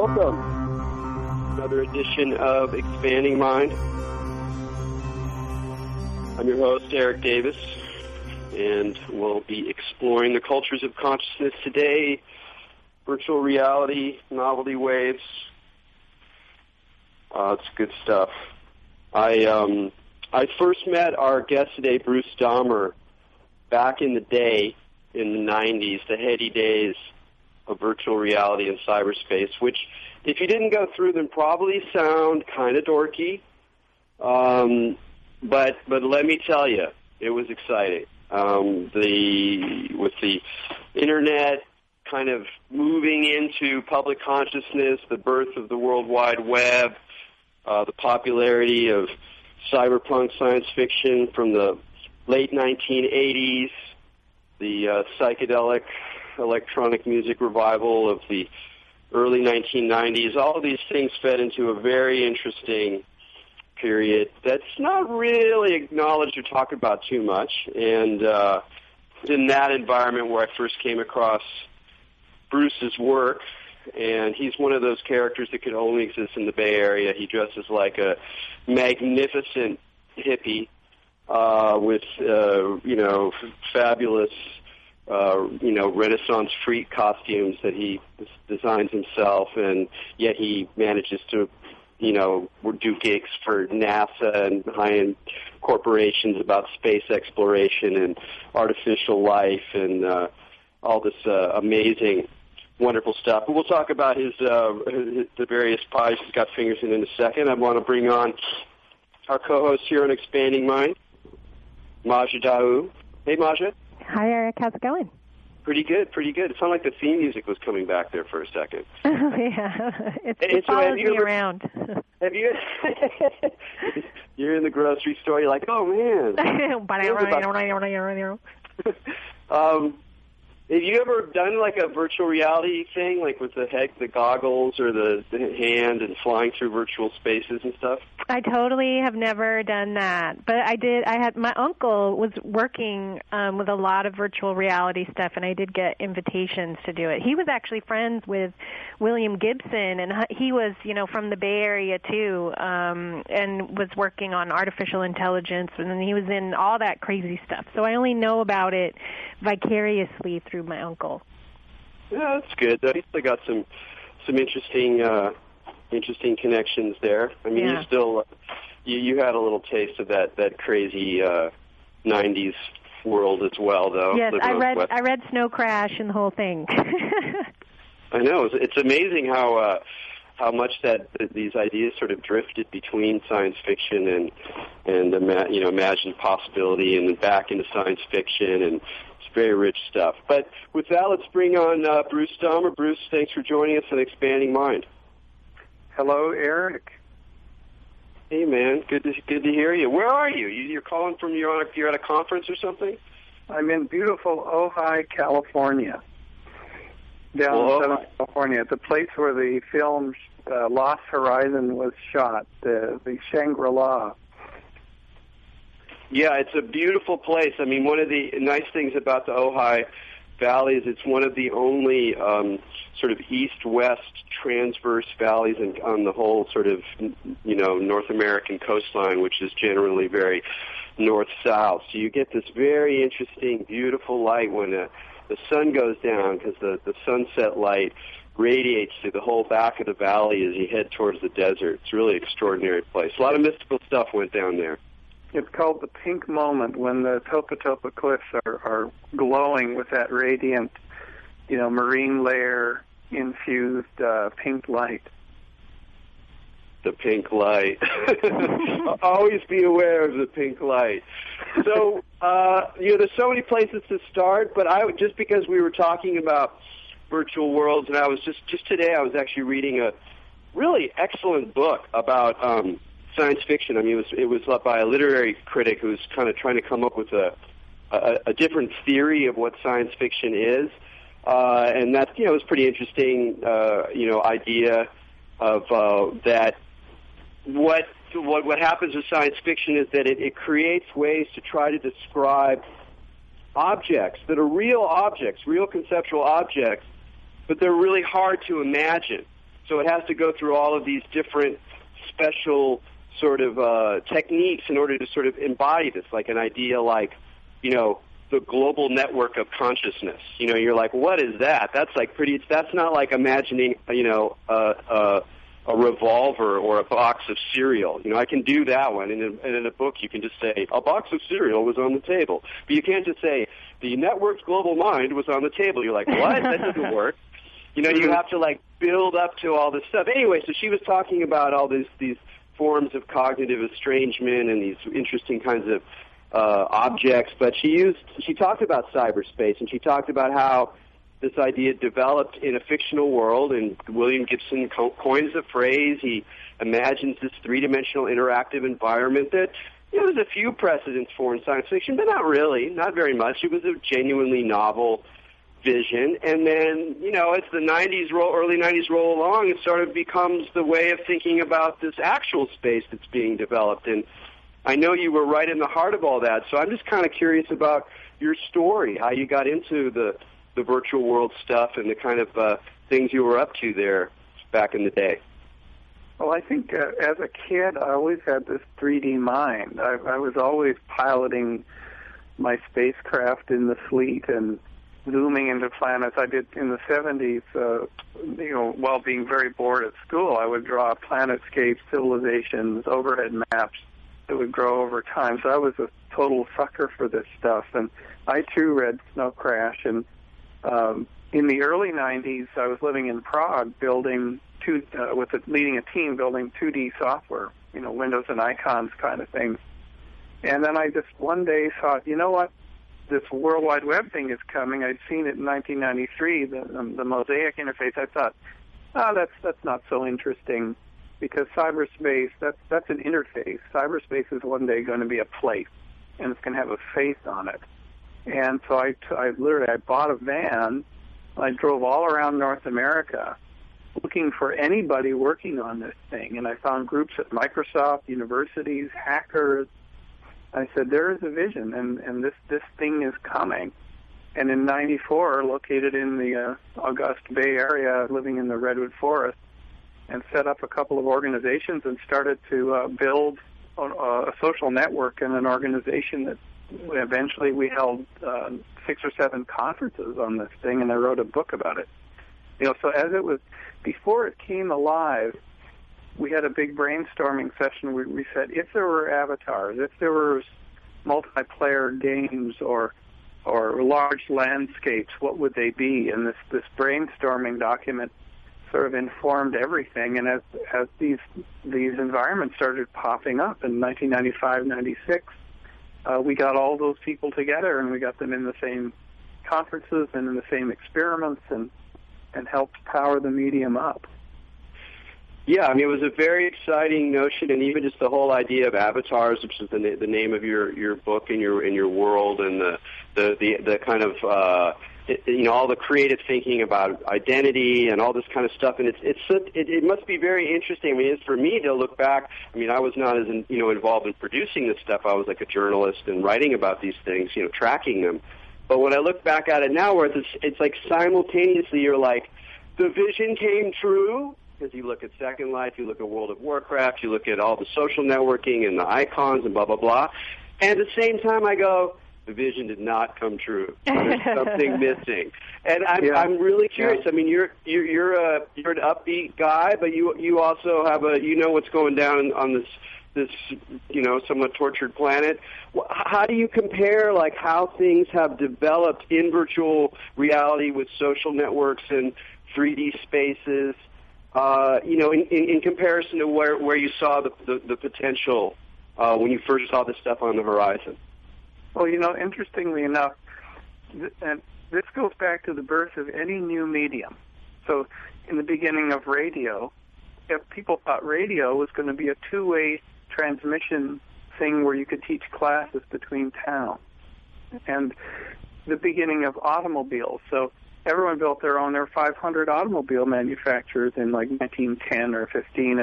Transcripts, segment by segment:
Welcome. Another edition of Expanding Mind. I'm your host, Erik Davis, and we'll be exploring the cultures of consciousness today, virtual reality, novelty waves. It's good stuff. I first met our guest today, Bruce Dahmer, back in the day, in the 90s, the heady days of virtual reality and cyberspace, which, if you didn't go through them, probably sound kind of dorky. But let me tell you, it was exciting. With the internet kind of moving into public consciousness, the birth of the World Wide Web, the popularity of cyberpunk science fiction from the late 1980s, the psychedelic electronic music revival of the early 1990s, all of these things fed into a very interesting period that's not really acknowledged or talked about too much. And in that environment where I first came across Bruce's work, and he's one of those characters that could only exist in the Bay Area. He dresses like a magnificent hippie with, fabulous, Renaissance freak costumes that he designs himself, and yet he manages to, do gigs for NASA and high-end corporations about space exploration and artificial life and all this amazing, wonderful stuff. But we'll talk about the various pies he's got fingers in a second. I want to bring on our co-host here on Expanding Mind, Maja Daou. Hey, Maja. Hi, Erik. How's it going? Pretty good, pretty good. It sounded like the theme music was coming back there for a second. Yeah, it follows me around. Have you? You're in the grocery store. You're like, oh man. Have you ever done like a virtual reality thing, like with the goggles or the hand and flying through virtual spaces and stuff? I totally have never done that, but my uncle was working with a lot of virtual reality stuff, and I did get invitations to do it. He was actually friends with William Gibson, and he was, from the Bay Area too, and was working on artificial intelligence, and then he was in all that crazy stuff. So I only know about it vicariously through my uncle. Yeah, that's good. He's still got some interesting connections there. I mean, You still you had a little taste of that crazy 90s world as well, though. Yes, I read Snow Crash and the whole thing. I know. It's amazing how much these ideas sort of drifted between science fiction and imagined possibility, and then back into science fiction, and it's very rich stuff. But with that, let's bring on Bruce Dahmer. Bruce, thanks for joining us on Expanding Mind. Hello, Erik. Hey, man. Good to hear you. Where are you? You're calling from? You're at a conference or something? I'm in beautiful Ojai, California. Down in Southern California, the place where the film Lost Horizon was shot, the Shangri-La. Yeah, it's a beautiful place. I mean, one of the nice things about the Ojai Valley is it's one of the only sort of east-west transverse valleys on the whole sort of, North American coastline, which is generally very north-south. So you get this very interesting, beautiful light when the sun goes down, because the sunset light radiates through the whole back of the valley as you head towards the desert. It's a really extraordinary place. A lot of mystical stuff went down there. It's called the pink moment, when the Topa cliffs are glowing with that radiant, marine layer infused pink light. The pink light. Always be aware of the pink light. So, there's so many places to start, but just because we were talking about virtual worlds, and I was just today I was actually reading a really excellent book about science fiction. I mean, it was by a literary critic who's kind of trying to come up with a different theory of what science fiction is, and that was pretty interesting. Idea of that. What happens with science fiction is that it creates ways to try to describe objects that are real objects, real conceptual objects, but they're really hard to imagine. So it has to go through all of these different special sort of techniques in order to sort of embody this, like an idea like, the global network of consciousness. You're like, what is that? That's like that's not like imagining, a revolver or a box of cereal. I can do that one. And in a book, you can just say, a box of cereal was on the table. But you can't just say, the network's global mind was on the table. You're like, what? That doesn't work. You have to, like, build up to all this stuff. Anyway, so she was talking about all these forms of cognitive estrangement and these interesting kinds of objects, but she talked about cyberspace, and she talked about how this idea developed in a fictional world, and William Gibson coins the phrase. He imagines this three-dimensional interactive environment that there's a few precedents for in science fiction, but not really, not very much. It was a genuinely novel vision, and then, as the early 90s roll along, it sort of becomes the way of thinking about this actual space that's being developed. And I know you were right in the heart of all that, so I'm just kind of curious about your story, how you got into the virtual world stuff and the kind of things you were up to there back in the day. Well, I think as a kid, I always had this 3D mind. I was always piloting my spacecraft in the fleet and zooming into planets. I did in the 70s, while being very bored at school, I would draw planetscapes, civilizations, overhead maps that would grow over time. So I was a total sucker for this stuff. And I, too, read Snow Crash. And in the early 90s, I was living in Prague leading a team building 2D software, Windows and icons kind of things. And then I just one day thought, you know what? This World Wide Web thing is coming. I'd seen it in 1993, the Mosaic interface. I thought, that's not so interesting, because cyberspace, that's an interface. Cyberspace is one day going to be a place, and it's going to have a face on it. And so I bought a van. I drove all around North America looking for anybody working on this thing, and I found groups at Microsoft, universities, hackers. I said, there is a vision, and this thing is coming. And in 94, located in the August Bay Area, living in the Redwood Forest, and set up a couple of organizations and started to build a social network and an organization that eventually we held 6 or 7 conferences on this thing, and I wrote a book about it. So as it was, before it came alive, we had a big brainstorming session where we said, if there were avatars, if there were multiplayer games or large landscapes, what would they be? And this brainstorming document sort of informed everything. And as these environments started popping up in 1995, 96, we got all those people together, and we got them in the same conferences and in the same experiments, and helped power the medium up. Yeah, I mean, it was a very exciting notion, and even just the whole idea of avatars, which is the name of your book and your world, and the kind of all the creative thinking about identity and all this kind of stuff. And it must be very interesting. I mean, it's for me to look back. I mean, I was not as involved in producing this stuff. I was like a journalist and writing about these things, tracking them. But when I look back at it now, where it's like simultaneously, you're like, the vision came true. Because you look at Second Life, you look at World of Warcraft, you look at all the social networking and the icons and blah, blah, blah. And at the same time, I go, the vision did not come true. There's something missing. And I'm really curious. Yeah. I mean, you're an upbeat guy, but you also have what's going down on this somewhat tortured planet. How do you compare, like, how things have developed in virtual reality with social networks and 3D spaces? In comparison to where you saw the potential when you first saw this stuff on the horizon? Well, interestingly enough, and this goes back to the birth of any new medium. So in the beginning of radio, people thought radio was going to be a two-way transmission thing where you could teach classes between towns. And the beginning of automobiles. So everyone built their own. There were 500 automobile manufacturers in like 1910 or 15,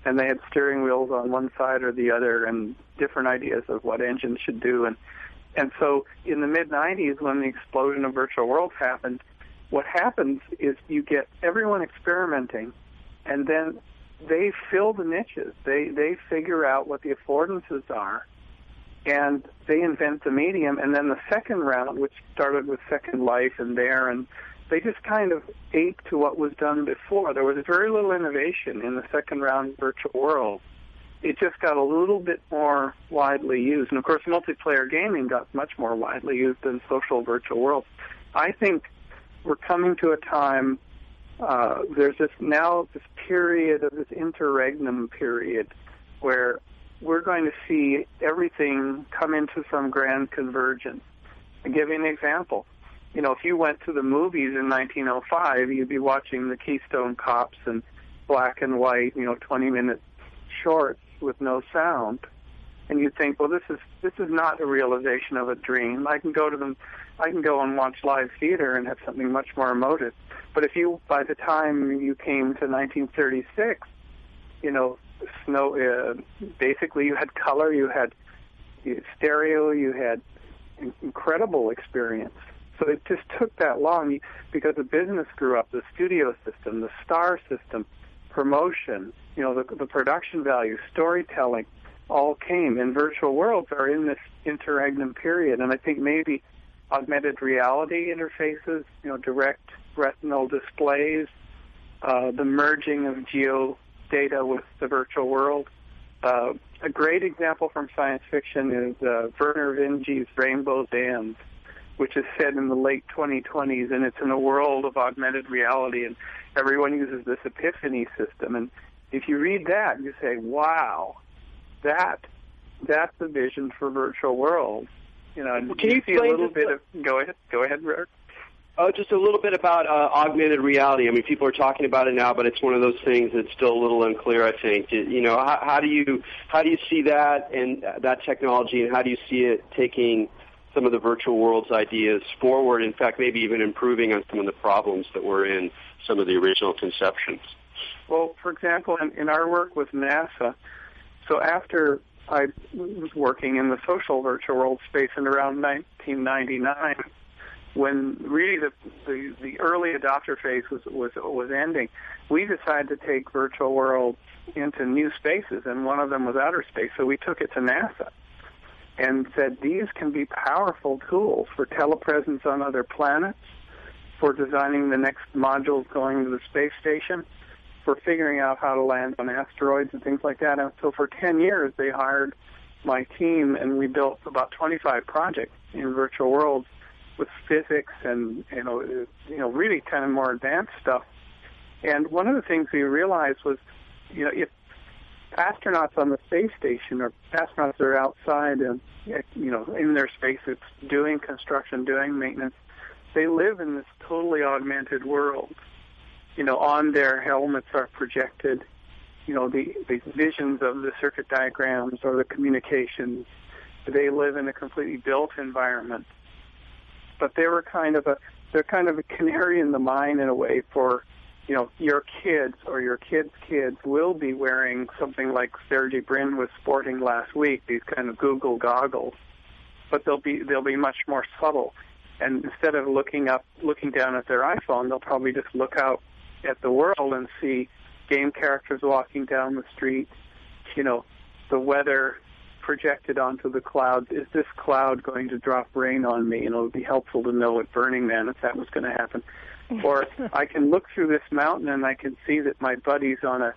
and they had steering wheels on one side or the other and different ideas of what engines should do. And so in the mid-90s, when the explosion of virtual worlds happened, what happens is you get everyone experimenting, and then they fill the niches. They figure out what the affordances are, and they invent the medium. And then the second round, which started with Second Life and there, and they just kind of aped to what was done before. There was very little innovation in the second round virtual world. It just got a little bit more widely used. And, of course, multiplayer gaming got much more widely used than social virtual worlds. I think we're coming to a time, there's this period of this interregnum period where we're going to see everything come into some grand convergence. I'll give you an example. You know, if you went to the movies in 1905, you'd be watching the Keystone Cops and black and white, 20-minute shorts with no sound, and you think, well, this is not a realization of a dream. I can go and watch live theater and have something much more emotive. But by the time you came to 1936, basically you had color, you had stereo, you had incredible experience. So it just took that long because the business grew up, the studio system, the star system, promotion, the production value, storytelling, all came. And virtual worlds are in this interregnum period. And I think maybe augmented reality interfaces, direct retinal displays, the merging of geo data with the virtual world. A great example from science fiction is Werner Vinge's Rainbow Dams, which is set in the late 2020s, and it's in a world of augmented reality, and everyone uses this epiphany system. And if you read that, you say, wow, that's the vision for virtual worlds. Can you see a little bit of... Go ahead, Erik. Oh, just a little bit about augmented reality. I mean, people are talking about it now, but it's one of those things that's still a little unclear, I think. How do you see that and that technology, and how do you see it taking some of the virtual worlds ideas forward, in fact, maybe even improving on some of the problems that were in some of the original conceptions? Well, for example, in our work with NASA, so after I was working in the social virtual world space in around 1999, when really the early adopter phase was ending, we decided to take virtual worlds into new spaces, and one of them was outer space, so we took it to NASA and said these can be powerful tools for telepresence on other planets, for designing the next modules going to the space station, for figuring out how to land on asteroids and things like that. And so for 10 years, they hired my team, and we built about 25 projects in virtual worlds with physics and, really kind of more advanced stuff. And one of the things we realized was, if astronauts on the space station or astronauts that are outside and, in their spacesuits doing construction, doing maintenance, they live in this totally augmented world. On their helmets are projected, the visions of the circuit diagrams or the communications. They live in a completely built environment. But they're kind of a canary in the mine in a way for, your kids or your kids' kids will be wearing something like Sergey Brin was sporting last week, these kind of Google goggles. But they'll be much more subtle. And instead of looking down at their iPhone, they'll probably just look out at the world and see game characters walking down the street, the weather projected onto the clouds. Is this cloud going to drop rain on me? It would be helpful to know at Burning Man if that was going to happen. Or I can look through this mountain and I can see that my buddy's on a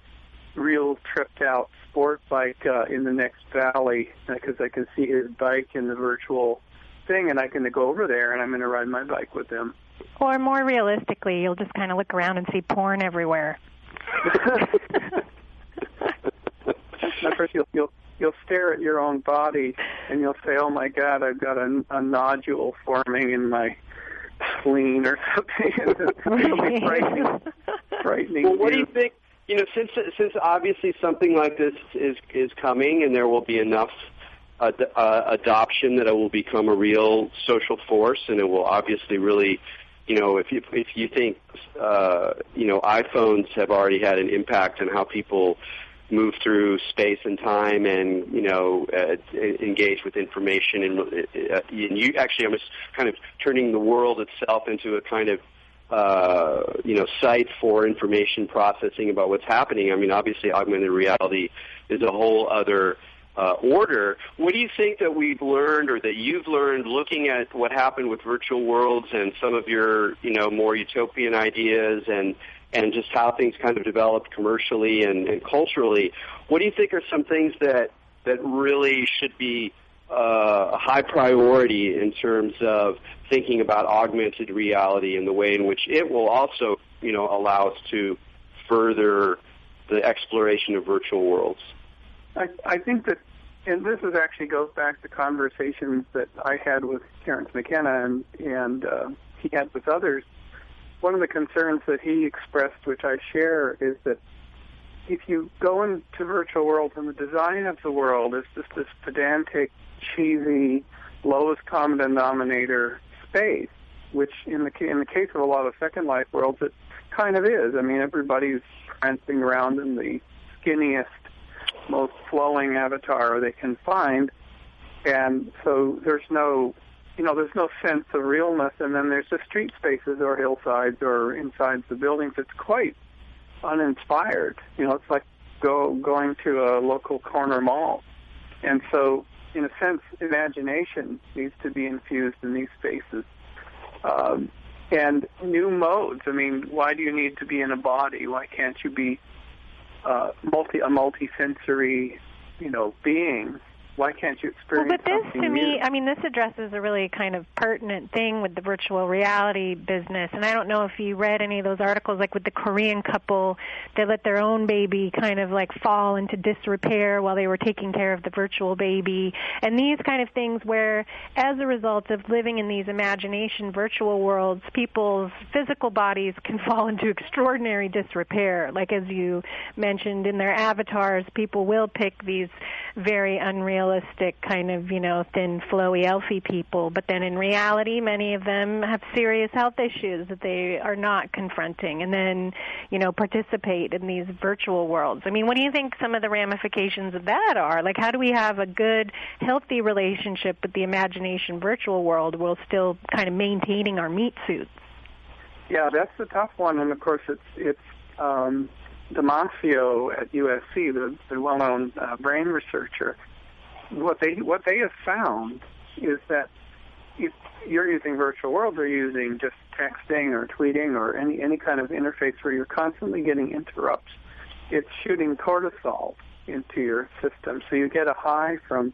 real tripped-out sport bike in the next valley because I can see his bike in the virtual thing, and I can go over there and I'm going to ride my bike with him. Or more realistically, you'll just kind of look around and see porn everywhere. Of course, you'll stare at your own body and you'll say, "Oh my God, I've got a nodule forming in my spleen or something." It'll be frightening. Well, what do you think? Since obviously something like this is coming, and there will be enough adoption that it will become a real social force, and it will obviously really. If you think, iPhones have already had an impact on how people move through space and time and, engage with information. And you actually almost kind of turning the world itself into a kind of site for information processing about what's happening. I mean, obviously, augmented reality is a whole other order. What do you think that we've learned, or that you've learned, looking at what happened with virtual worlds and some of your, more utopian ideas, and just how things kind of developed commercially and culturally? What do you think are some things that really should be a high priority in terms of thinking about augmented reality and the way in which it will also, allow us to further the exploration of virtual worlds? I think that, and this actually goes back to conversations that I had with Terence McKenna and he had with others. One of the concerns that he expressed, which I share, is that if you go into virtual worlds and the design of the world is just this pedantic, cheesy, lowest common denominator space, which in the case of a lot of Second Life worlds, it kind of is. I mean, everybody's prancing around in the skinniest, most flowing avatar they can find, and so there's no sense of realness. And then there's the street spaces or hillsides or inside the buildings. It's quite uninspired. It's like going to a local corner mall. And so, in a sense, imagination needs to be infused in these spaces. And new modes. I mean, why do you need to be in a body? Why can't you be a multi-sensory, being? Why can't you experience but this, something to me, new? I mean, this addresses a really kind of pertinent thing with the virtual reality business. And I don't know if you read any of those articles, like with the Korean couple, they let their own baby kind of like fall into disrepair while they were taking care of the virtual baby. And these kind of things where, as a result of living in these imagination virtual worlds, people's physical bodies can fall into extraordinary disrepair. Like, as you mentioned, in their avatars, people will pick these very unrealistic kind of, thin, flowy, elfy people. But then in reality, many of them have serious health issues that they are not confronting, and then, participate in these virtual worlds. I mean, what do you think some of the ramifications of that are? Like, how do we have a good, healthy relationship with the imagination virtual world while still kind of maintaining our meat suits? Yeah, that's the tough one. And, of course, it's Damasio at USC, the well-known brain researcher. What they have found is that if you're using virtual worlds or using just texting or tweeting or any kind of interface where you're constantly getting interrupts, it's shooting cortisol into your system. So you get a high from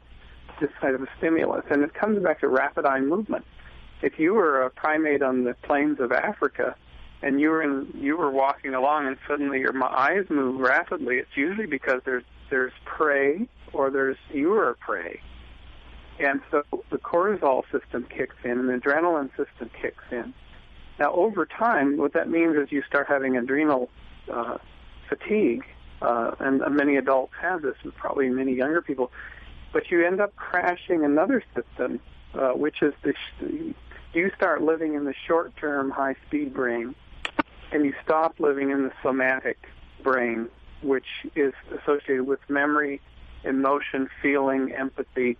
this kind of a stimulus. And it comes back to rapid eye movement. If you were a primate on the plains of Africa and you were walking along and suddenly your eyes move rapidly, it's usually because there's prey, or you are prey. And so the cortisol system kicks in and the adrenaline system kicks in. Now, over time, what that means is you start having adrenal fatigue, and many adults have this, and probably many younger people, but you end up crashing another system, which is you start living in the short-term high-speed brain, and you stop living in the somatic brain, which is associated with memory, emotion, feeling, empathy,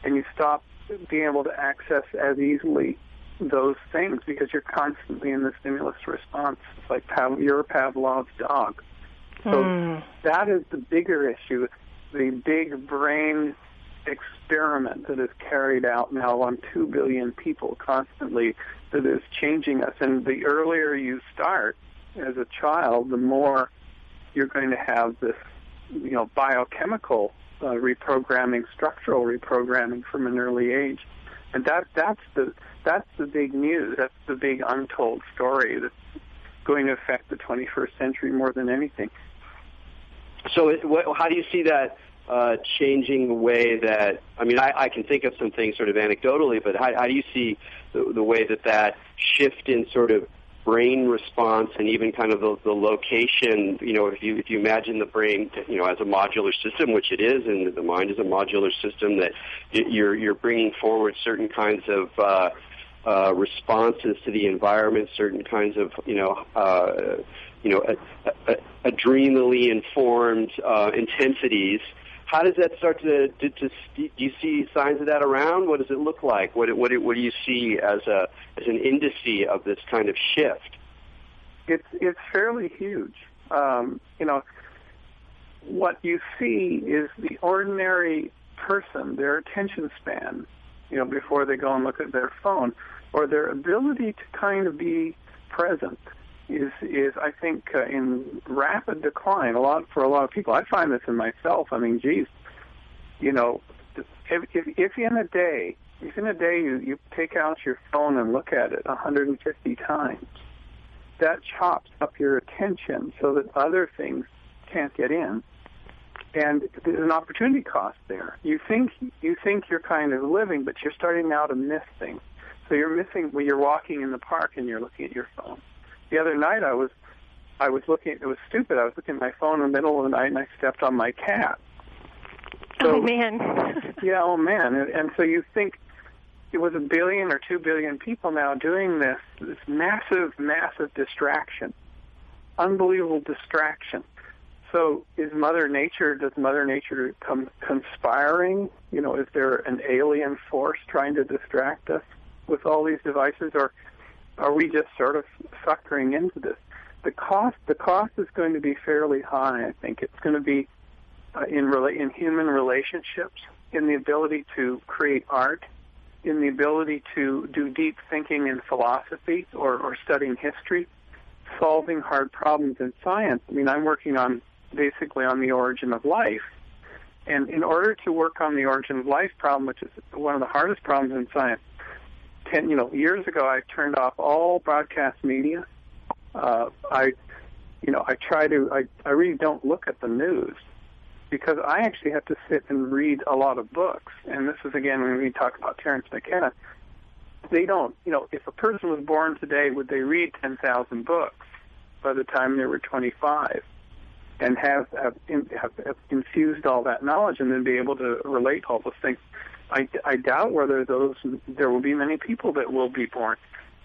and you stop being able to access as easily those things because you're constantly in the stimulus response. It's like you're Pavlov's dog. So that is the bigger issue, the big brain experiment that is carried out now on 2 billion people constantly that is changing us. And the earlier you start as a child, the more you're going to have this, biochemical reprogramming, structural reprogramming from an early age, and that's the big news. That's the big untold story that's going to affect the 21st century more than anything. So, how do you see that changing the way that? I mean, I can think of some things sort of anecdotally, but how do you see the way that shift in sort of brain response and even kind of the location, if you imagine the brain, as a modular system, which it is, and the mind is a modular system, that you're bringing forward certain kinds of responses to the environment, certain kinds of, adrenally informed intensities. How does that start to do you see signs of that around? What does it look like? What do you see as an indice of this kind of shift? It's fairly huge. What you see is the ordinary person, their attention span, before they go and look at their phone, or their ability to kind of be present is I think, in rapid decline. For a lot of people. I find this in myself. I mean, geez, if in a day you take out your phone and look at it 150 times, that chops up your attention so that other things can't get in. And there's an opportunity cost there. You think you're kind of living, but you're starting now to miss things. So you're missing when you're walking in the park and you're looking at your phone. The other night I was looking. It was stupid. I was looking at my phone in the middle of the night and I stepped on my cat. So, oh man. Yeah. Oh man. And so you think it was 1 billion or 2 billion people now doing this massive distraction, unbelievable distraction. So does Mother Nature come conspiring? Is there an alien force trying to distract us with all these devices, or are we just sort of suckering into this? The cost is going to be fairly high. I think it's going to be in human relationships, in the ability to create art, in the ability to do deep thinking in philosophy or studying history, solving hard problems in science. I mean, I'm working basically on the origin of life. And in order to work on the origin of life problem, which is one of the hardest problems in science, years ago I turned off all broadcast media. I really don't look at the news because I actually have to sit and read a lot of books. And this is, again, when we talk about Terence McKenna, they don't, if a person was born today, would they read 10,000 books by the time they were 25? And have infused all that knowledge and then be able to relate all those things. I doubt whether there will be many people that will be born.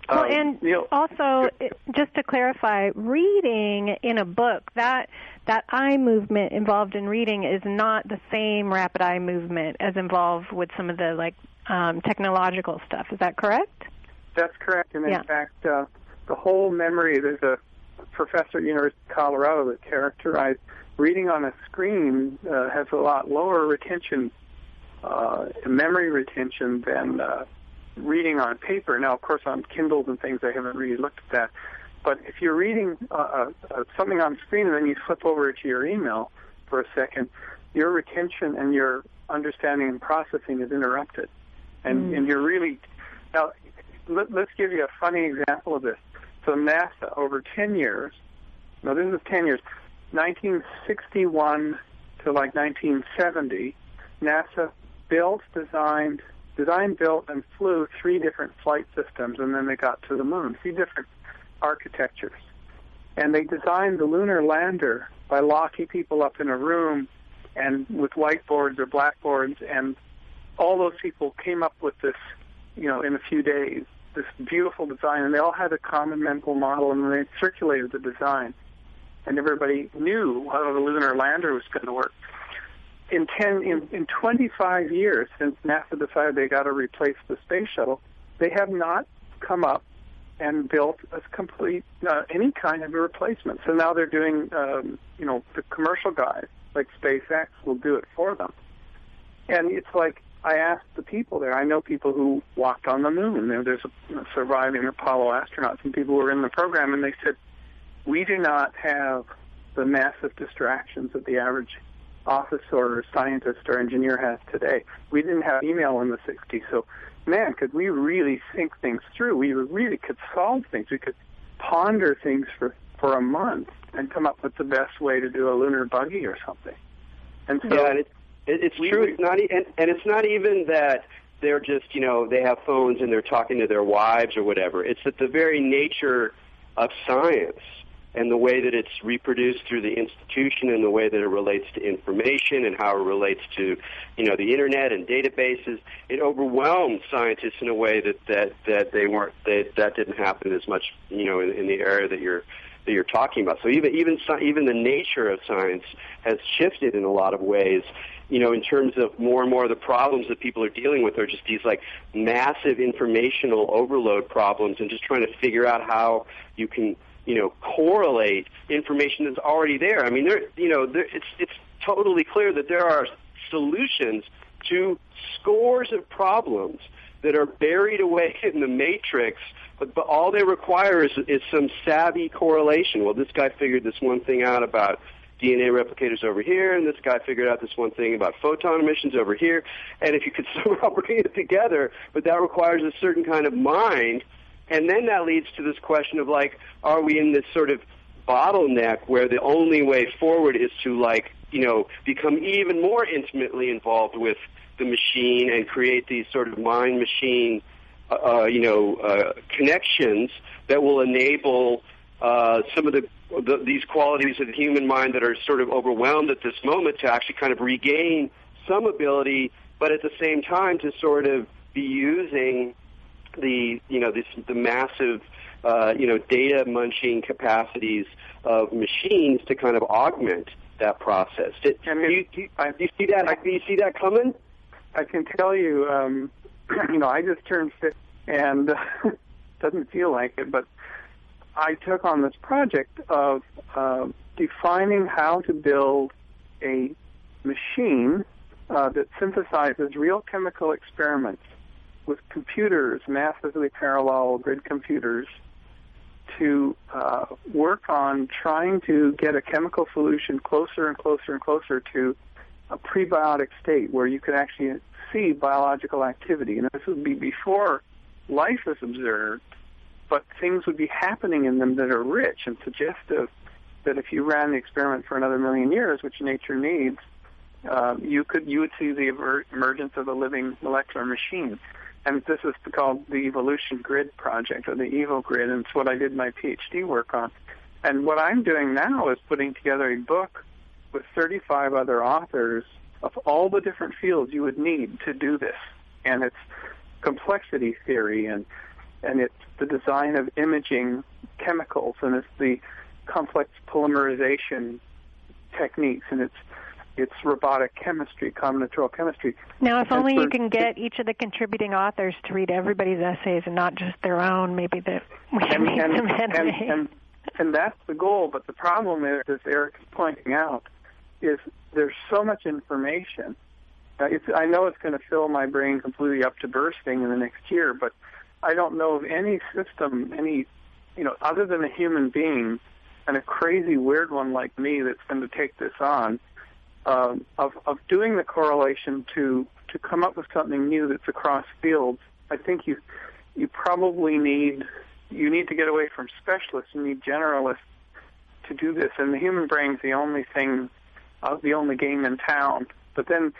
Well, and also, just to clarify, reading in a book, that eye movement involved in reading is not the same rapid eye movement as involved with some of the technological stuff. Is that correct? That's correct. And in fact, the whole memory, there's a professor at University of Colorado that characterized reading on a screen has a lot lower memory retention than reading on paper. Now, of course, on Kindles and things, I haven't really looked at that. But if you're reading something on screen and then you flip over to your email for a second, your retention and your understanding and processing is interrupted. And you're really... Now, let's give you a funny example of this. So NASA, over 10 years, this is 10 years, 1961 to 1970, NASA designed, built, and flew 3 different flight systems, and then they got to the moon, 3 different architectures. And they designed the lunar lander by locking people up in a room and with whiteboards or blackboards, and all those people came up with this, in a few days, this beautiful design, and they all had a common mental model, and they circulated the design. And everybody knew how the lunar lander was going to work. In 25 years, since NASA decided they got to replace the space shuttle, they have not come up and built a complete, any kind of a replacement. So now they're doing, the commercial guys, like SpaceX, will do it for them. And it's like, I asked the people there. I know people who walked on the moon. There's a surviving Apollo astronauts and people who were in the program, and they said, we do not have the massive distractions that the average office or scientist or engineer has today. We didn't have email in the 60s, so, man, could we really think things through? We really could solve things. We could ponder things for a month and come up with the best way to do a lunar buggy or something. And so... Yeah, it's true. It's not, and it's not even that they're just, they have phones and they're talking to their wives or whatever. It's that the very nature of science and the way that it's reproduced through the institution and the way that it relates to information and how it relates to, the internet and databases, it overwhelmed scientists in a way that didn't happen as much, in the area that you're talking about. So even the nature of science has shifted in a lot of ways. In terms of more and more of the problems that people are dealing with are just these massive informational overload problems, and just trying to figure out how you can correlate information that's already there. I mean, it's totally clear that there are solutions to scores of problems that are buried away in the matrix, but all they require is some savvy correlation. Well, this guy figured this one thing out about DNA replicators over here, and this guy figured out this one thing about photon emissions over here. And if you could somehow bring it together, but that requires a certain kind of mind, and then that leads to this question of, like, are we in this sort of bottleneck where the only way forward is to, like, become even more intimately involved with the machine and create these sort of mind-machine, connections that will enable some of these qualities of the human mind that are sort of overwhelmed at this moment to actually kind of regain some ability, but at the same time to sort of be using the massive data munching capacities of machines to kind of augment that process. Do you see that? Do you see that coming? I can tell you, I just turned 50, and doesn't feel like it, but I took on this project of defining how to build a machine that synthesizes real chemical experiments with computers, massively parallel grid computers, to work on trying to get a chemical solution closer and closer and closer to a prebiotic state where you could actually see biological activity. And this would be before life is observed, but things would be happening in them that are rich and suggestive that if you ran the experiment for another million years, which nature needs, you would see the emergence of a living molecular machine. And this is called the Evolution Grid Project, or the Evo Grid, and it's what I did my PhD work on. And what I'm doing now is putting together a book with 35 other authors of all the different fields you would need to do this. And it's complexity theory, and it's the design of imaging chemicals, and it's the complex polymerization techniques, and it's robotic chemistry, combinatorial chemistry. Now, if only you can get each of the contributing authors to read everybody's essays and not just their own, maybe we can make some headway. And that's the goal, but the problem is, as Erik is pointing out, is there's so much information. I know it's going to fill my brain completely up to bursting in the next year, but I don't know of any system, other than a human being and a crazy weird one like me that's going to take this on, of doing the correlation to come up with something new that's across fields. I think you probably need to get away from specialists. You need generalists to do this, and the human brain's the only thing, the only game in town. But then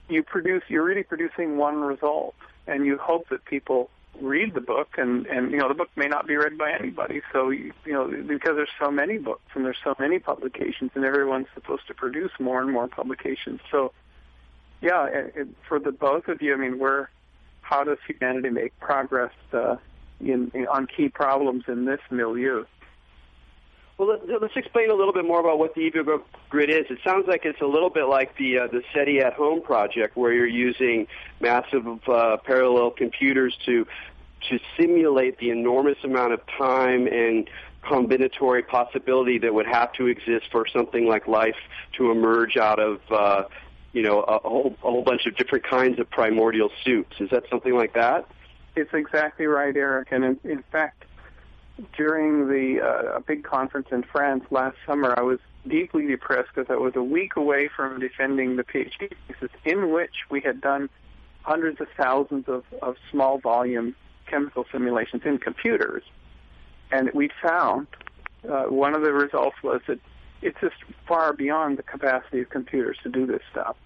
you're really producing one result, and you hope that people read the book, and the book may not be read by anybody. So because there's so many books and there's so many publications, and everyone's supposed to produce more and more publications. So for the both of you, how does humanity make progress on key problems in this milieu? Well, let's explain a little bit more about what the Evo Grid is. It sounds like it's a little bit like the SETI at Home project, where you're using massive parallel computers to simulate the enormous amount of time and combinatory possibility that would have to exist for something like life to emerge out of a whole bunch of different kinds of primordial soups. Is that something like that? It's exactly right, Erik. And in fact, during a big conference in France last summer, I was deeply depressed because I was a week away from defending the PhD thesis, in which we had done hundreds of thousands of small volume chemical simulations in computers. And we found one of the results was that it's just far beyond the capacity of computers to do this stuff.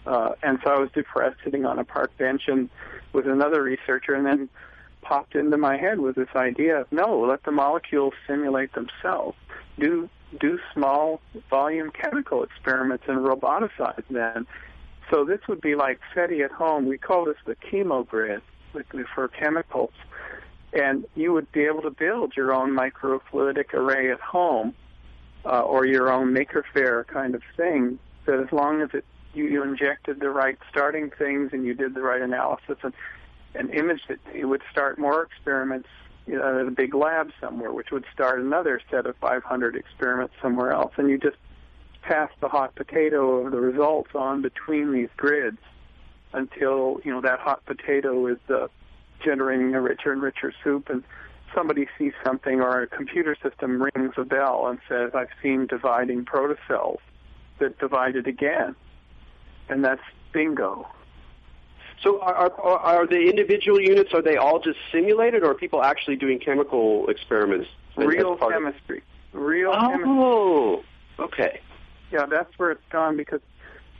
And so I was depressed, sitting on a park bench and with another researcher, and then popped into my head with this idea of, no, let the molecules simulate themselves. Do small volume chemical experiments and roboticize them. So this would be like SETI at Home. We call this the chemo grid for chemicals. And you would be able to build your own microfluidic array at home, or your own Maker Faire kind of thing, that as long as you injected the right starting things and you did the right analysis and imaged it would start more experiments, at a big lab somewhere, which would start another set of 500 experiments somewhere else. And you just pass the hot potato of the results on between these grids until, that hot potato is generating a richer and richer soup, and somebody sees something, or a computer system rings a bell and says, I've seen dividing protocells that divided again. And that's bingo. So are the individual units, are they all just simulated, or are people actually doing chemical experiments? Real chemistry. Real chemistry. Oh, okay. Yeah, that's where it's gone, because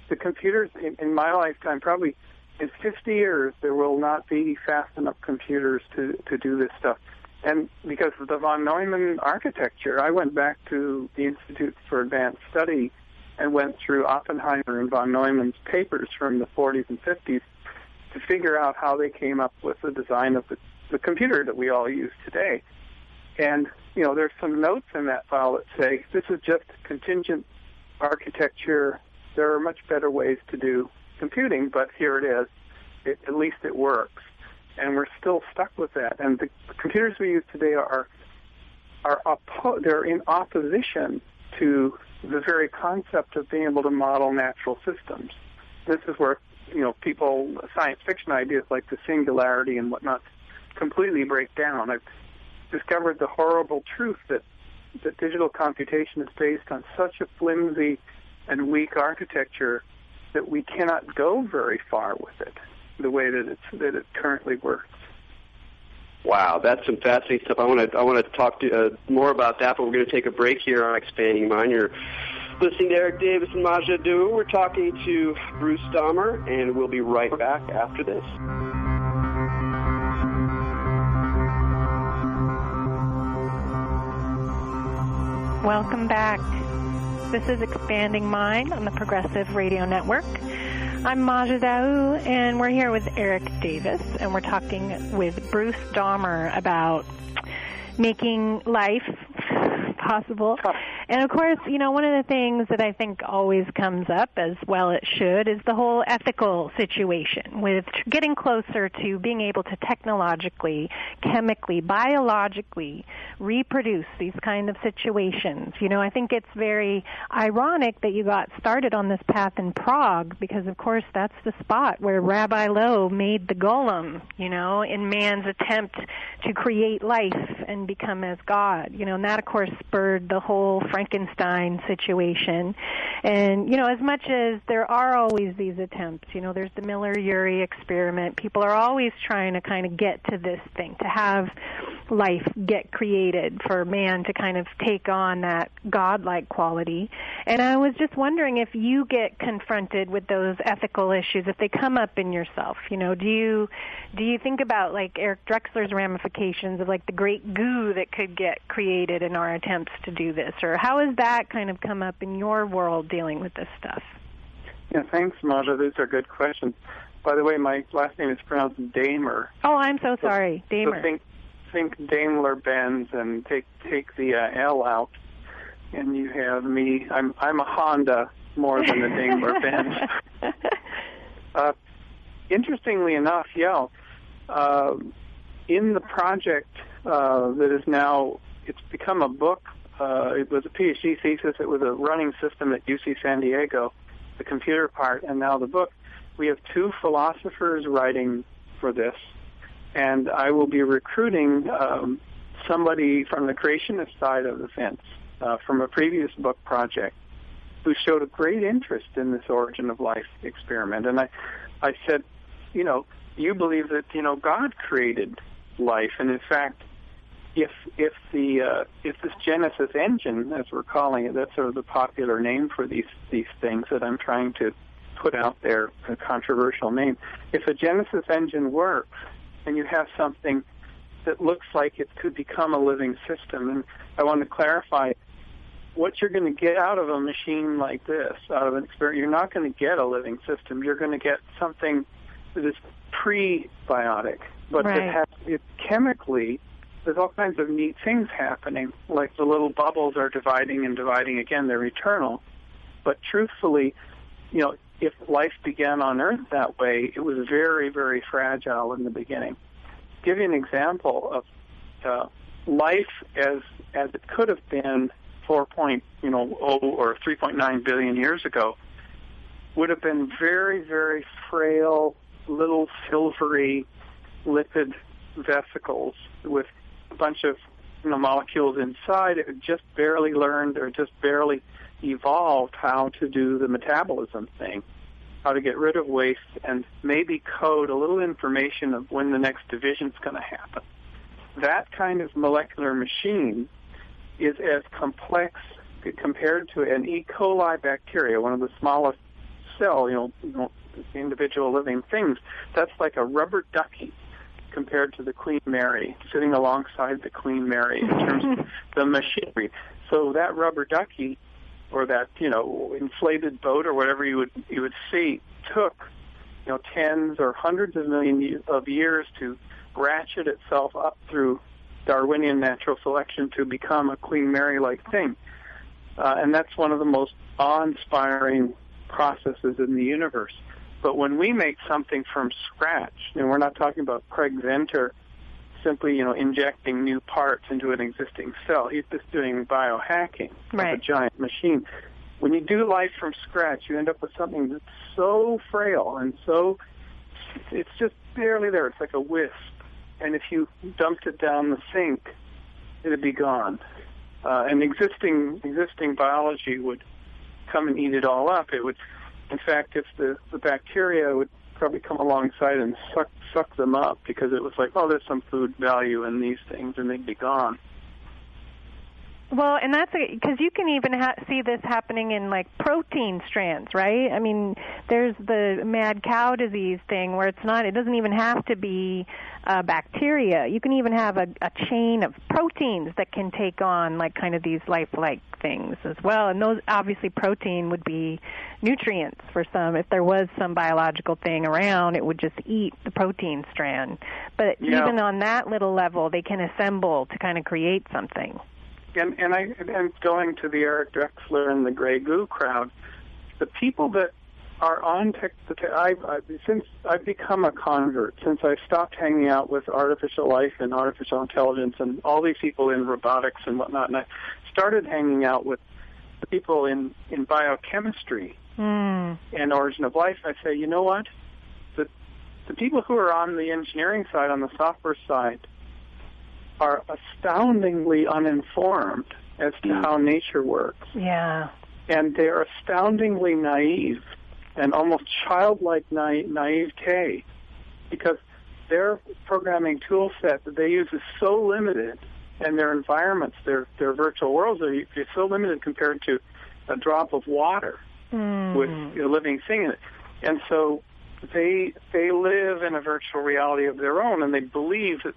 the computers, in my lifetime, probably in 50 years, there will not be fast enough computers to do this stuff. And because of the von Neumann architecture, I went back to the Institute for Advanced Study and went through Oppenheimer and von Neumann's papers from the 40s and 50s to figure out how they came up with the design of the computer that we all use today. And, there's some notes in that file that say, this is just contingent architecture. There are much better ways to do computing, but here it is. At least it works. And we're still stuck with that. And the computers we use today they're in opposition to the very concept of being able to model natural systems. This is where, science fiction ideas like the singularity and whatnot completely break down. I've discovered the horrible truth that digital computation is based on such a flimsy and weak architecture that we cannot go very far with it, the way that it currently works. Wow, that's some fascinating stuff. I want to talk more about that, but we're going to take a break here on Expanding Mind. You're listening to Erik Davis and Maja Du. We're talking to Bruce Dahmer, and we'll be right back after this. Welcome back. This is Expanding Mind on the Progressive Radio Network. I'm Maja Du, and we're here with Erik Davis, and we're talking with Bruce Dahmer about making life possible. And, of course, one of the things that I think always comes up, as well it should, is the whole ethical situation with getting closer to being able to technologically, chemically, biologically reproduce these kind of situations. I think it's very ironic that you got started on this path in Prague because, of course, that's the spot where Rabbi Lowe made the golem, in man's attempt to create life and become as God. And that, of course, spurred the whole Frankenstein situation. And, as much as there are always these attempts, there's the Miller-Urey experiment. People are always trying to kind of get to this thing, to have life get created, for man to kind of take on that godlike quality. And I was just wondering if you get confronted with those ethical issues, if they come up in yourself. Do you think about, like, Eric Drexler's ramifications of, like, the great goo that could get created in our attempts to do this? Or how has that kind of come up in your world dealing with this stuff? Yeah, thanks, Maja. These are good questions. By the way, my last name is pronounced Dahmer. Oh, I'm so sorry. Dahmer. So think Daimler-Benz and take the L out, and you have me. I'm a Honda more than a Daimler-Benz. Interestingly enough, in the project that is now, it's become a book. It was a PhD thesis. It was a running system at UC San Diego, the computer part, and now the book. We have two philosophers writing for this, and I will be recruiting somebody from the creationist side of the fence from a previous book project who showed a great interest in this origin of life experiment. And I said, you believe that, God created life, and in fact, if this Genesis engine, as we're calling it, that's sort of the popular name for these things that I'm trying to put out there, a controversial name. If a Genesis engine works, and you have something that looks like it could become a living system, and I want to clarify what you're going to get out of a machine like this, out of an experiment. You're not going to get a living system. You're going to get something that is prebiotic, but right. It chemically. There's all kinds of neat things happening, like the little bubbles are dividing and dividing again. They're eternal. But truthfully, if life began on Earth that way, it was very, very fragile in the beginning. To give you an example of life as it could have been 4.0 or 3.9 billion years ago would have been very, very frail, little silvery lipid vesicles with a bunch of molecules inside. It had just barely learned or just barely evolved how to do the metabolism thing, how to get rid of waste and maybe code a little information of when the next division's going to happen. That kind of molecular machine is as complex compared to an E. coli bacteria, one of the smallest cell, individual living things. That's like a rubber ducky compared to the Queen Mary, sitting alongside the Queen Mary in terms of the machinery. So that rubber ducky, or that inflated boat, or whatever you would see, took tens or hundreds of millions of years to ratchet itself up through Darwinian natural selection to become a Queen Mary-like thing. And that's one of the most awe-inspiring processes in the universe. But when we make something from scratch, and we're not talking about Craig Venter simply, injecting new parts into an existing cell. He's just doing biohacking of a giant machine. When you do life from scratch, you end up with something that's so frail and so, it's just barely there. It's like a wisp. And if you dumped it down the sink, it'd be gone. And existing biology would come and eat it all up. It would, in fact, if the bacteria would probably come alongside and suck them up, because it was like, oh, there's some food value in these things, and they'd be gone. Well, and that's because you can even see this happening in like protein strands, right? I mean, there's the mad cow disease thing where it doesn't even have to be bacteria. You can even have a chain of proteins that can take on like kind of these lifelike things as well. And those, obviously, protein would be nutrients for some. If there was some biological thing around, it would just eat the protein strand. But even on that little level, they can assemble to kind of create something. And going to the Erik Drexler and the Grey Goo crowd, the people that are on since I've become a convert, since I stopped hanging out with artificial life and artificial intelligence and all these people in robotics and whatnot, and I started hanging out with the people in biochemistry and origin of life, I say, you know what? The people who are on the engineering side, on the software side, are astoundingly uninformed as to how nature works. Yeah. And they're astoundingly naive and almost childlike naivete, because their programming tool set that they use is so limited, and their environments, their virtual worlds are so limited compared to a drop of water with a living thing in it. And so they live in a virtual reality of their own, and they believe that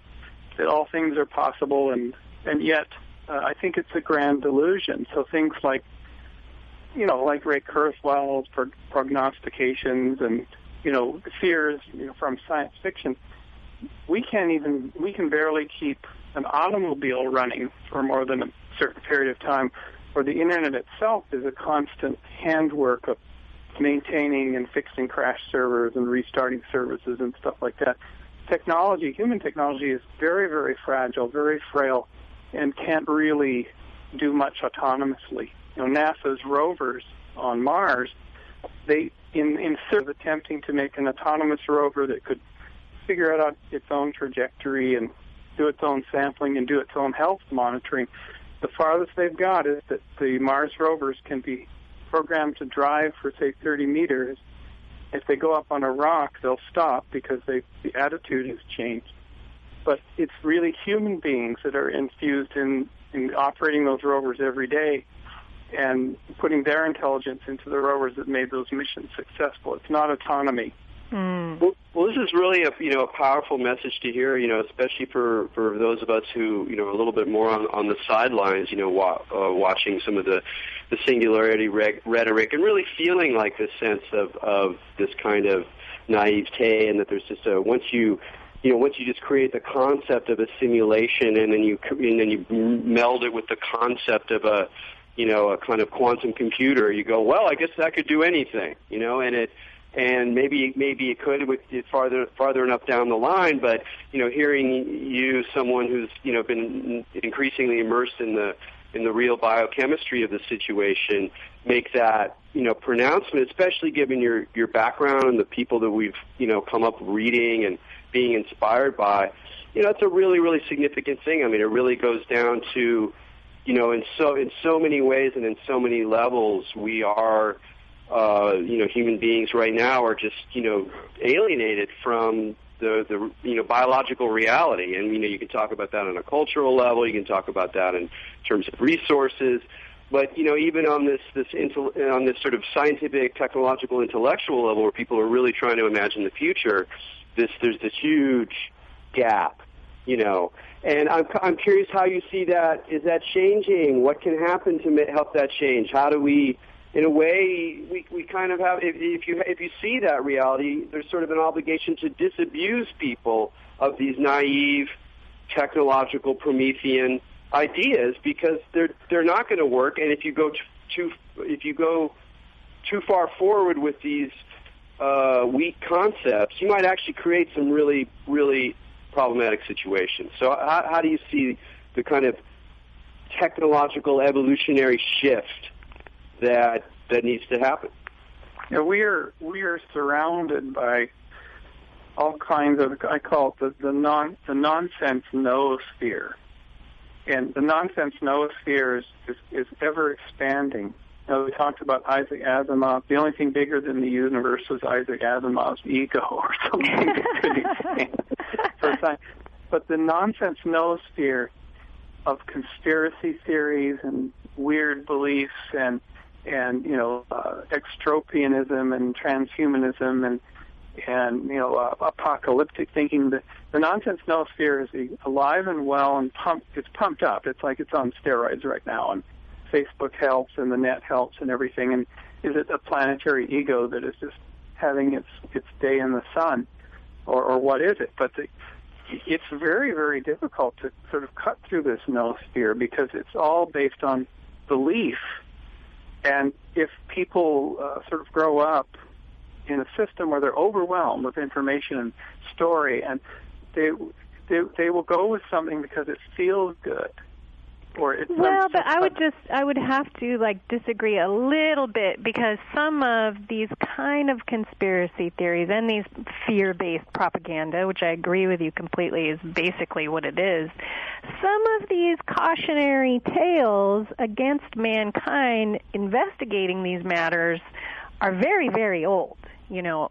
all things are possible, and yet I think it's a grand delusion. So things like, like Ray Kurzweil's prognostications and, fears, from science fiction, we can barely keep an automobile running for more than a certain period of time, or the Internet itself is a constant handwork of maintaining and fixing crash servers and restarting services and stuff like that. Human technology is very, very fragile, very frail, and can't really do much autonomously. NASA's rovers on Mars, in sort of attempting to make an autonomous rover that could figure out its own trajectory and do its own sampling and do its own health monitoring, the farthest they've got is that the Mars rovers can be programmed to drive for, say, 30 meters. If they go up on a rock, they'll stop because the attitude has changed. But it's really human beings that are infused in operating those rovers every day and putting their intelligence into the rovers that made those missions successful. It's not autonomy. Well, this is really a powerful message to hear, especially for those of us who, are a little bit more on the sidelines, watching some of the singularity rhetoric and really feeling like this sense of this kind of naivete, and that there's just once you just create the concept of a simulation and then you meld it with the concept of a kind of quantum computer, you go, well, I guess that could do anything, and And maybe it could with farther enough down the line. But hearing you, someone who's been increasingly immersed in the real biochemistry of the situation, make that pronouncement, especially given your background and the people that we've come up reading and being inspired by. It's a really, really significant thing. I mean, it really goes down to in so many ways and in so many levels, we are human beings right now are just alienated from the biological reality. And you can talk about that on a cultural level, you can talk about that in terms of resources, but even on this sort of scientific, technological, intellectual level where people are really trying to imagine the future, there's this huge gap, and I'm curious how you see that. Is that changing? What can happen to help that change? How do we, in a way, we kind of have, if you see that reality, there's sort of an obligation to disabuse people of these naive technological Promethean ideas, because they're not going to work. And if you go too far forward with these weak concepts, you might actually create some really, really problematic situations. So how do you see the kind of technological evolutionary shift that needs to happen? We are surrounded by all kinds of, I call it the nonsense noosphere, and the nonsense noosphere is ever expanding. We talked about Isaac Asimov. The only thing bigger than the universe was Isaac Asimov's ego, or something that could expand for a time. But the nonsense noosphere of conspiracy theories and weird beliefs and extropianism and transhumanism and apocalyptic thinking. The nonsense noosphere is alive and well and it's pumped up. It's like it's on steroids right now, and Facebook helps and the net helps and everything. And is it a planetary ego that is just having its day in the sun, or what is it? But it's very, very difficult to sort of cut through this noosphere, because it's all based on belief. And if people sort of grow up in a system where they're overwhelmed with information and story, and they will go with something because it feels good, or it's but I would have to disagree a little bit, because some of these kind of conspiracy theories and these fear-based propaganda, which I agree with you completely is basically what it is, some of these cautionary tales against mankind investigating these matters are very, very old.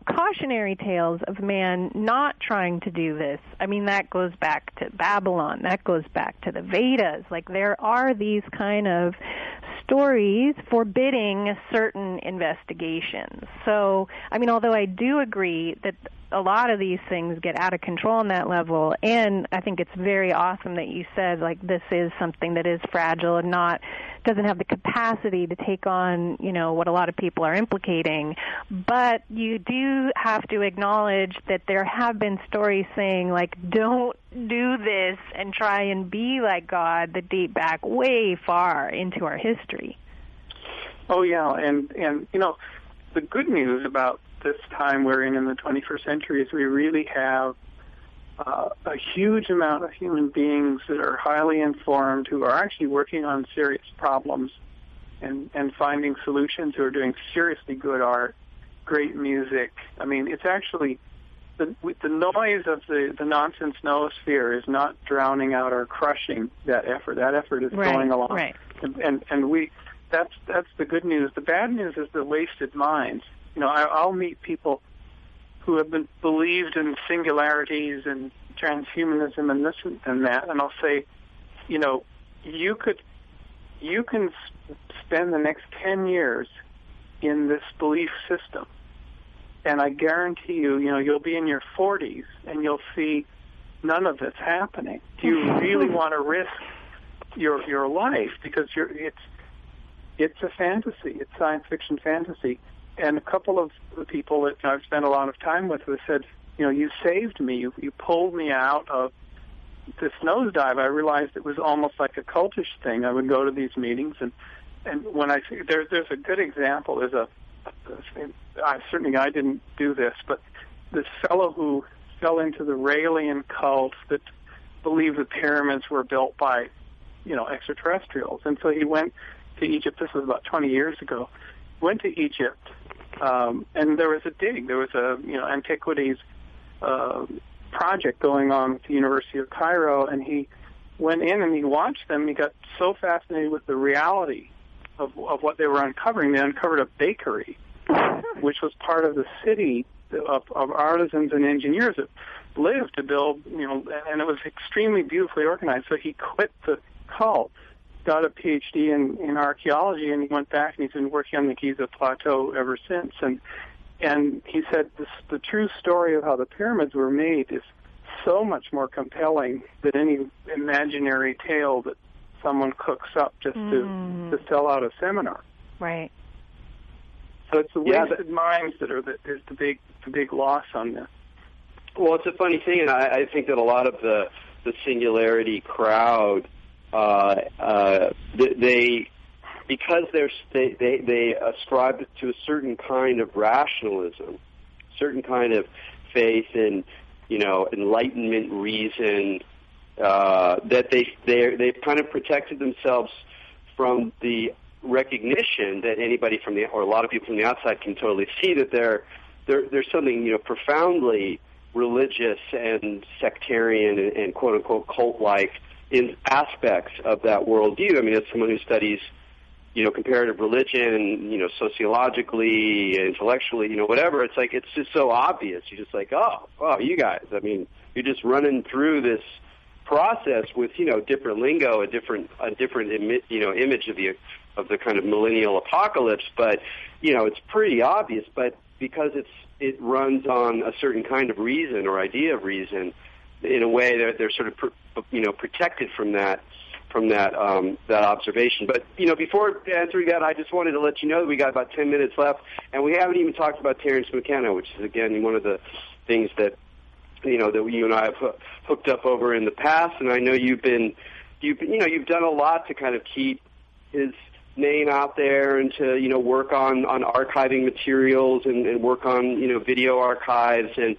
Cautionary tales of man not trying to do this. I mean, that goes back to Babylon. That goes back to the Vedas. There are these kind of stories forbidding certain investigations. So, I mean, although I do agree that a lot of these things get out of control on that level, and I think it's very awesome that you said, this is something that is fragile and doesn't have the capacity to take on, what a lot of people are implicating. But you do have to acknowledge that there have been stories saying, don't do this and try and be like God, that date back way far into our history. Oh, yeah, and the good news about this time we're in the 21st century is we really have a huge amount of human beings that are highly informed, who are actually working on serious problems and finding solutions, who are doing seriously good art, great music. I mean, it's actually the noise of the nonsense noosphere is not drowning out or crushing that effort. That effort is going along. Right. And we that's the good news. The bad news is the wasted minds. I'll meet people who have believed in singularities and transhumanism and this and that, and I'll say, you can spend the next 10 years in this belief system, and I guarantee you'll be in your 40s and you'll see none of it's happening. Do you really want to risk your life? Because it's a fantasy. It's science fiction fantasy. And a couple of the people that I've spent a lot of time with have said, you saved me. You pulled me out of this nosedive. I realized it was almost like a cultish thing. I would go to these meetings, and when I see there's a good example. There's I didn't do this, but this fellow who fell into the Raelian cult that believed the pyramids were built by, extraterrestrials. And so he went to Egypt. This was about 20 years ago. Went to Egypt, and there was a dig. There was a, antiquities project going on at the University of Cairo, and he went in and he watched them. He got so fascinated with the reality of what they were uncovering. They uncovered a bakery, which was part of the city of artisans and engineers that lived to build, and it was extremely beautifully organized. So he quit the cult, got a PhD in archaeology, and he went back and he's been working on the Giza Plateau ever since. And he said the true story of how the pyramids were made is so much more compelling than any imaginary tale that someone cooks up just to sell out a seminar. Right. So it's the wasted minds that is the big loss on this. Well, it's a funny thing, and I think that a lot of the Singularity crowd, because they ascribe to a certain kind of rationalism, certain kind of faith in enlightenment, reason, that they've kind of protected themselves from the recognition that anybody or a lot of people from the outside can totally see that there's something profoundly religious and sectarian and quote unquote cult-like in aspects of that worldview. I mean, as someone who studies comparative religion, sociologically, intellectually, whatever, it's like it's just so obvious. You're just like, oh, you guys. I mean, you're just running through this process with different lingo, a different image of the kind of millennial apocalypse, but it's pretty obvious. But because it runs on a certain kind of reason or idea of reason, in a way they're sort of protected from that observation. But before answering that, I just wanted to let you know that we got about 10 minutes left, and we haven't even talked about Terence McKenna, which is again one of the things that that you and I have hooked up over in the past. And I know you've done a lot to kind of keep his name out there and to work on archiving materials and work on video archives and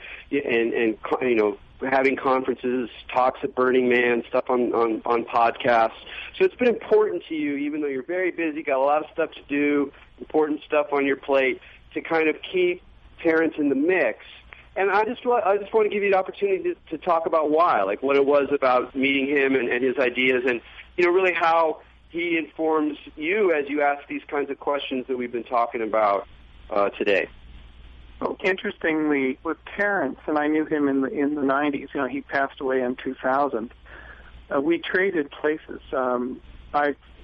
having conferences, talks at Burning Man, stuff on podcasts. So it's been important to you, even though you're very busy, got a lot of stuff to do, important stuff on your plate, to kind of keep Terence in the mix. And I just want to give you the opportunity to talk about why, like what it was about meeting him and his ideas, and really how he informs you as you ask these kinds of questions that we've been talking about today. Well, interestingly, with Terence, and I knew him in the 90s. He passed away in 2000. We traded places.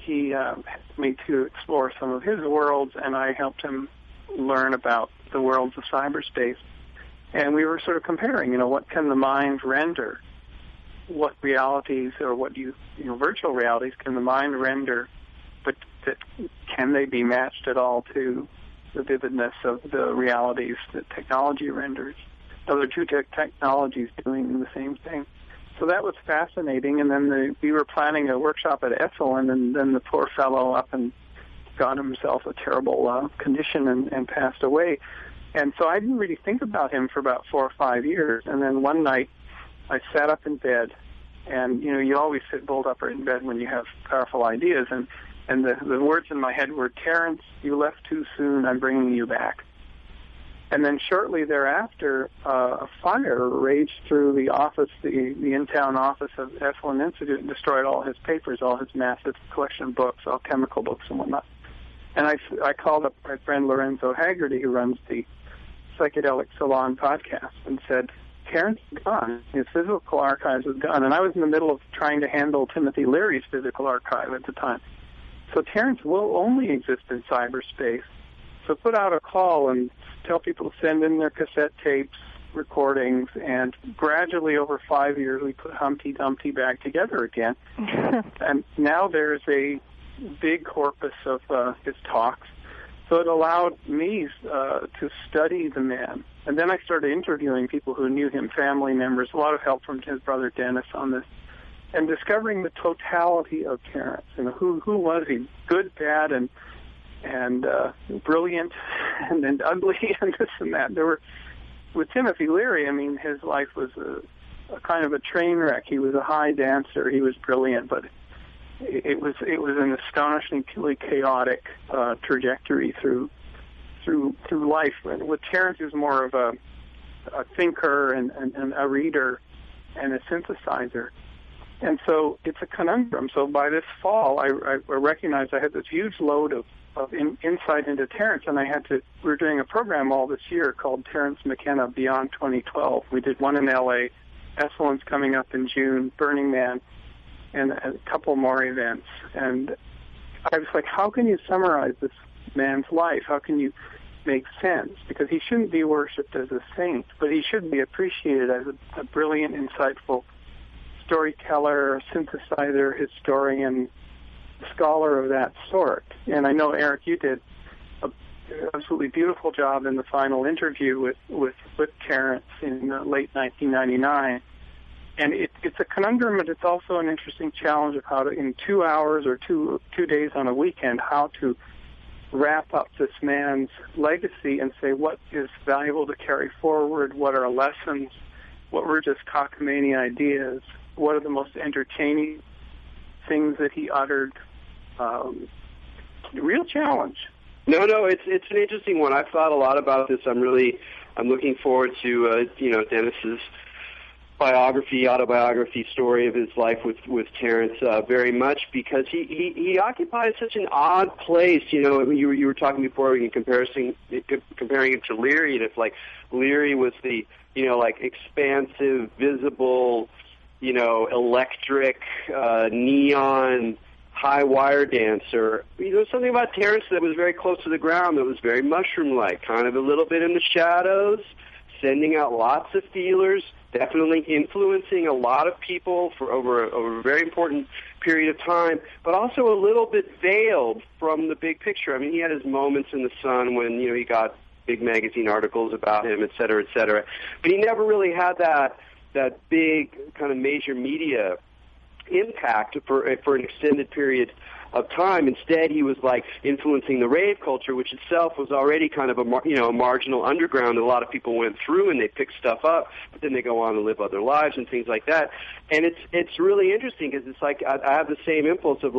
He helped me to explore some of his worlds, and I helped him learn about the worlds of cyberspace. And we were sort of comparing, what can the mind render? What realities or virtual realities can the mind render, but can they be matched at all to the vividness of the realities that technology renders? Those are two technologies doing the same thing. So that was fascinating. And then we were planning a workshop at Esalen, and then the poor fellow up and got himself a terrible condition and passed away. And so I didn't really think about him for about 4 or 5 years. And then one night I sat up in bed, and you always sit bolt upright in bed when you have powerful ideas, and the words in my head were, "Terence, you left too soon, I'm bringing you back." And then shortly thereafter, a fire raged through the office, the in-town office of Esalen Institute, and destroyed all his papers, all his massive collection of books, all chemical books and whatnot. And I called up my friend Lorenzo Haggerty, who runs the Psychedelic Salon podcast, and said, Terence is gone. His physical archives is gone. And I was in the middle of trying to handle Timothy Leary's physical archive at the time. So Terence will only exist in cyberspace. So put out a call and tell people to send in their cassette tapes, recordings, and gradually over 5 years we put Humpty Dumpty back together again. And now there's a big corpus of his talks. So it allowed me to study the man. And then I started interviewing people who knew him, family members, a lot of help from his brother Dennis on this, and discovering the totality of Terence. Who was he? Good, bad, and brilliant, and ugly and this and that. With Timothy Leary, I mean, his life was a kind of a train wreck. He was a high dancer. He was brilliant, but it was an astonishingly chaotic trajectory through life. And with Terence, he was more of a thinker and a reader and a synthesizer. And so it's a conundrum. So by this fall, I recognized I had this huge load of insight into Terence, and we were doing a program all this year called Terence McKenna Beyond 2012. We did one in L.A., Esalen coming up in June, Burning Man, and a couple more events. And I was like, how can you summarize this man's life? How can you make sense? Because he shouldn't be worshipped as a saint, but he should be appreciated as a brilliant, insightful storyteller, synthesizer, historian, scholar of that sort. And I know, Erik, you did an absolutely beautiful job in the final interview with Terence in late 1999. And it's a conundrum, but it's also an interesting challenge of how to, in 2 hours or two days on a weekend, how to wrap up this man's legacy and say what is valuable to carry forward, what are lessons, what were just cockamamie ideas, what are the most entertaining things that he uttered. Real challenge. No, it's an interesting one. I've thought a lot about this. I'm looking forward to Dennis's autobiography story of his life with Terence very much, because he occupies such an odd place. You were talking before in comparing it to Leary, and it's like Leary was the expansive, visible, electric, neon, high wire dancer. Something about Terence that was very close to the ground, that was very mushroom-like, kind of a little bit in the shadows, sending out lots of feelers, definitely influencing a lot of people for over a very important period of time, but also a little bit veiled from the big picture. I mean, he had his moments in the sun when, he got big magazine articles about him, et cetera, but he never really had that big kind of major media impact for an extended period of time. Instead, he was influencing the rave culture, which itself was already kind of a marginal underground that a lot of people went through, and they picked stuff up, but then they go on to live other lives and things like that. And it's really interesting, because it's like I have the same impulse of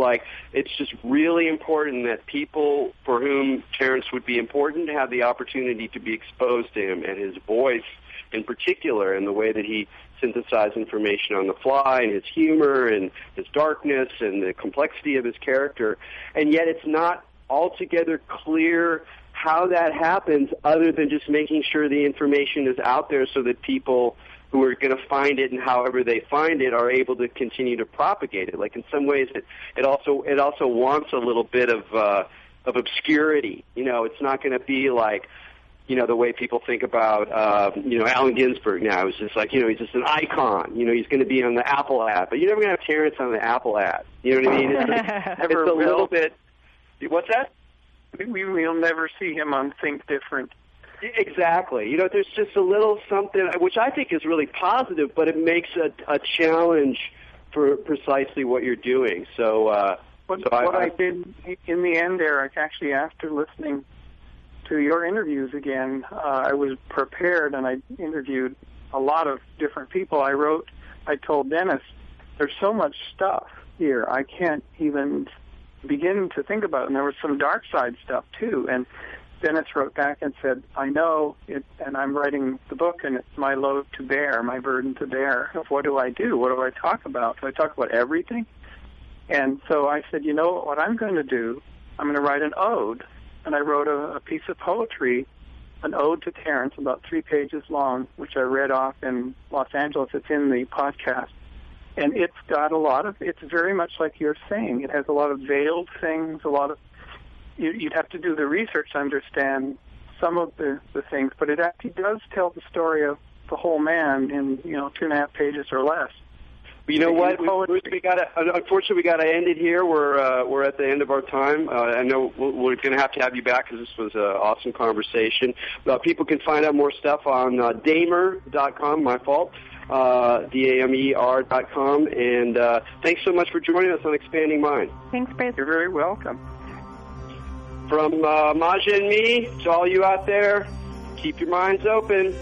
it's just really important that people for whom Terence would be important to have the opportunity to be exposed to him and his voice in particular, and the way that he synthesized information on the fly, and his humor and his darkness and the complexity of his character. And yet it's not altogether clear how that happens, other than just making sure the information is out there so that people who are going to find it, and however they find it, are able to continue to propagate it. In some ways it also wants a little bit of obscurity. It's not going to be the way people think about, Allen Ginsberg now. It's just he's just an icon. He's going to be on the Apple ad, but you're never going to have Terence on the Apple ad. You know what I mean? It's a little bit. What's that? We'll never see him on Think Different. Exactly. There's just a little something, which I think is really positive, but it makes a challenge for precisely what you're doing. So, what I did in the end, Erik, actually after listening to your interviews again, I was prepared, and I interviewed a lot of different people. I told Dennis, there's so much stuff here, I can't even begin to think about it. And there was some dark side stuff too. And Dennis wrote back and said, I know it, and I'm writing the book, and it's my load to bear, my burden to bear. What do I do? What do I talk about? Do I talk about everything? And so I said, what I'm going to do? I'm going to write an ode. And I wrote a piece of poetry, an ode to Terence, about 3 pages long, which I read off in Los Angeles. It's in the podcast. And it's got it's very much like you're saying. It has a lot of veiled things, you'd have to do the research to understand some of the things, but it actually does tell the story of the whole man in, 2.5 pages or less. You know what? Unfortunately, we got to end it here. We're at the end of our time. I know we're going to have you back, because this was an awesome conversation. People can find out more stuff on damer.com. My fault. DAMER.com. And thanks so much for joining us on Expanding Mind. Thanks, Bruce. You're very welcome. from Maja and me to all you out there, keep your minds open.